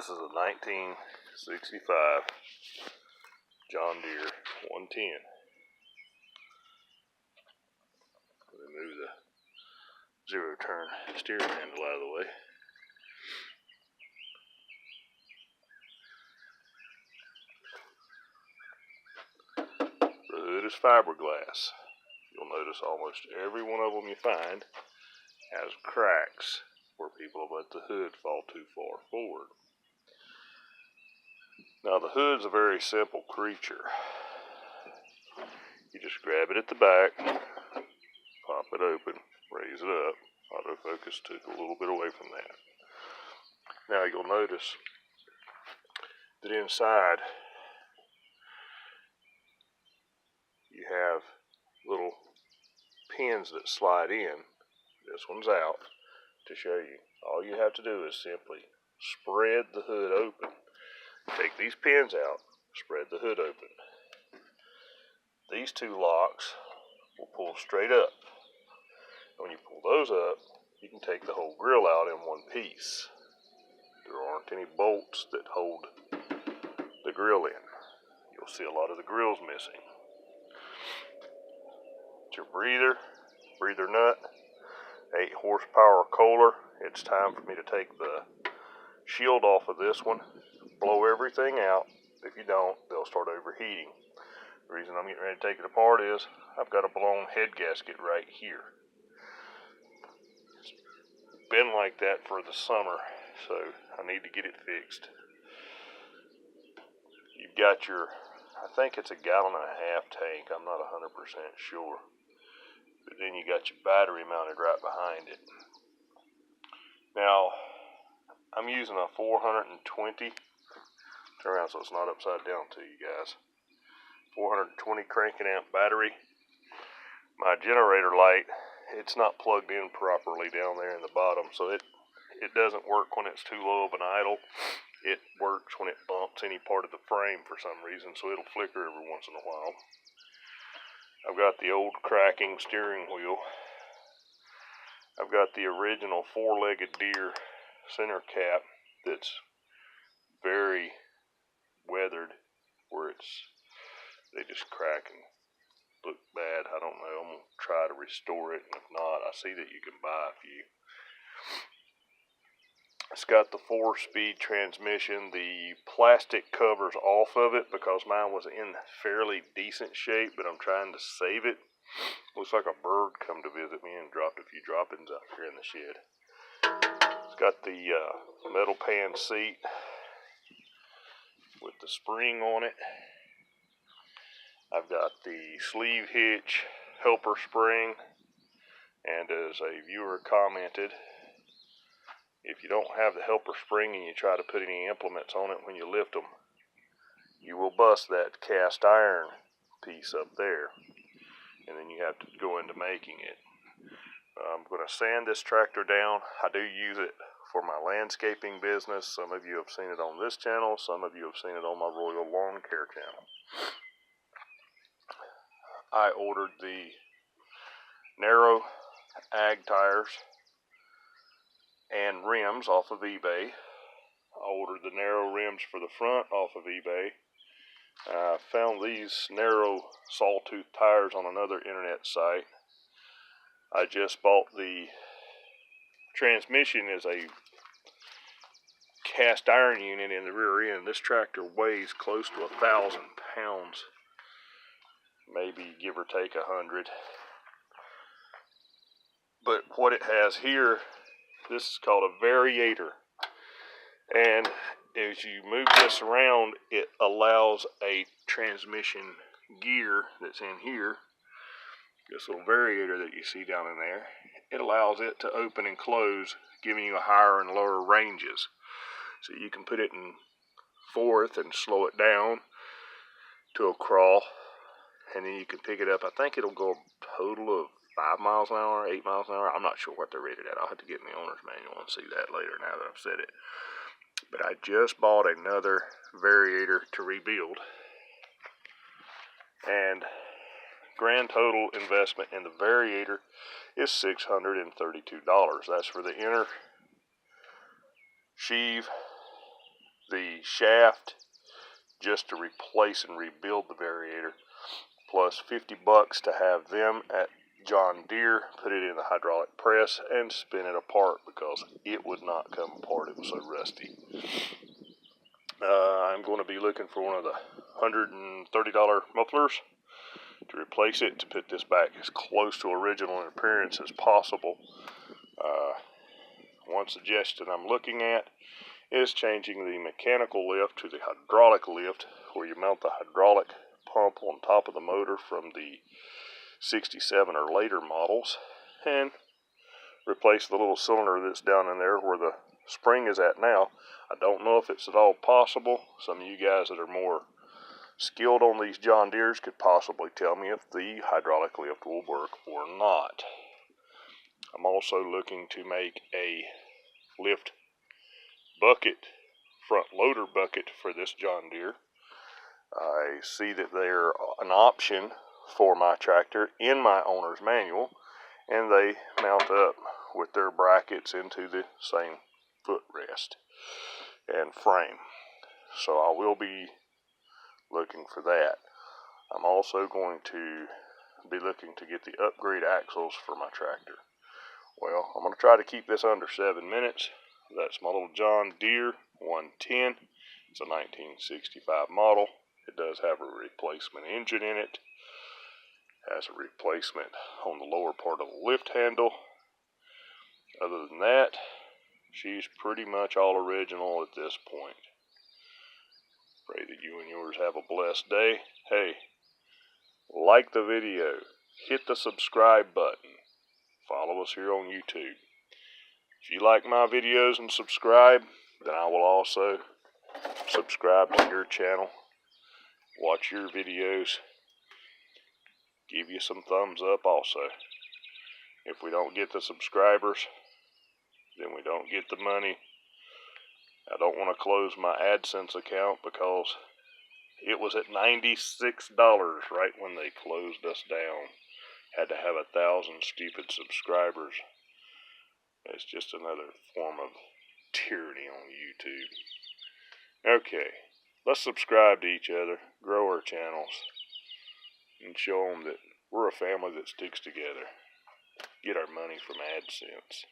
This is a 1965 John Deere 110. Let me move the zero turn steering handle out of the way. The hood is fiberglass. You'll notice almost every one of them you find has cracks where people have let the hood fall too far forward. Now the hood's a very simple creature. You just grab it at the back, pop it open, raise it up. Autofocus took a little bit away from that. Now you'll notice that inside you have little pins that slide in. This one's out to show you. All you have to do is simply spread the hood open. Take these pins out, spread the hood open. These two locks will pull straight up. And when you pull those up, you can take the whole grill out in one piece. There aren't any bolts that hold the grill in. You'll see a lot of the grills missing. It's your breather nut, 8 horsepower Kohler. It's time for me to take the shield off of this one, blow everything out. If you don't, they'll start overheating. The reason I'm getting ready to take it apart is I've got a blown head gasket right here. It's been like that for the summer, so I need to get it fixed. You've got your, I think it's a 1.5 gallon tank, I'm not 100% sure. But then you got your battery mounted right behind it. Now, I'm using a 420, turn around so it's not upside down to you guys. 420 cranking amp battery. My generator light, it's not plugged in properly down there in the bottom, so it doesn't work when it's too low of an idle. It works when it bumps any part of the frame for some reason, so it'll flicker every once in a while. I've got the old cracking steering wheel. I've got the original 4-legged Deere center cap that's very weathered, where they just crack and look bad. I don't know. I'm going to try to restore it, and if not, I see that you can buy a few. It's got the 4-speed transmission. The plastic covers off of it because mine was in fairly decent shape, but I'm trying to save it. Looks like a bird come to visit me and dropped a few droppings out here in the shed. It's got the metal pan seat with the spring on it. I've got the sleeve hitch helper spring, and as a viewer commented, if you don't have the helper spring and you try to put any implements on it when you lift them, you will bust that cast iron piece up there, and then you have to go into making it. I'm going to sand this tractor down. I do use it for my landscaping business. Some of you have seen it on this channel. Some of you have seen it on my Royal Lawn Care channel. I ordered the narrow ag tires and rims off of eBay. I ordered the narrow rims for the front off of eBay. I found these narrow sawtooth tires on another internet site. I just bought the transmission as a cast iron unit in the rear end. This tractor weighs close to 1,000 pounds, maybe give or take 100. But what it has here, this is called a Variator, and as you move this around, it allows a transmission gear that's in here, this little Variator that you see down in there. It allows it to open and close, giving you a higher and lower ranges. So you can put it in fourth and slow it down to a crawl, and then you can pick it up. I think it'll go a total of 5 miles an hour, 8 miles an hour. I'm not sure what they're rated at. I'll have to get in the owner's manual and see that later now that I've said it. But I just bought another Variator to rebuild. And grand total investment in the Variator is $632. That's for the inner sheave, the shaft just to replace and rebuild the Variator, plus $50 to have them at John Deere put it in the hydraulic press and spin it apart, because it would not come apart. It was so rusty. I'm going to be looking for one of the $130 mufflers to replace it, to put this back as close to original in appearance as possible. One suggestion I'm looking at is changing the mechanical lift to the hydraulic lift, where you mount the hydraulic pump on top of the motor from the 67 or later models, and replace the little cylinder that's down in there where the spring is at now. I don't know if it's at all possible. Some of you guys that are more skilled on these John Deeres could possibly tell me if the hydraulic lift will work or not. I'm also looking to make a lift bucket, front loader bucket, for this John Deere. I see that they're an option for my tractor in my owner's manual, and they mount up with their brackets into the same footrest and frame. So I will be looking for that. I'm also going to be looking to get the upgrade axles for my tractor. Well, I'm going to try to keep this under 7 minutes. That's my little John Deere 110. It's a 1965 model. It does have a replacement engine in it. Has a replacement on the lower part of the lift handle. Other than that, she's pretty much all original at this point. Pray that you and yours have a blessed day. Hey, like the video, hit the subscribe button, follow us here on YouTube. If you like my videos and subscribe, then I will also subscribe to your channel, watch your videos, give you some thumbs up also. If we don't get the subscribers, then we don't get the money. I don't want to close my AdSense account, because it was at $96 right when they closed us down. Had to have 1,000 stupid subscribers. It's just another form of tyranny on YouTube. Okay, let's subscribe to each other, grow our channels, and show them that we're a family that sticks together. Get our money from AdSense.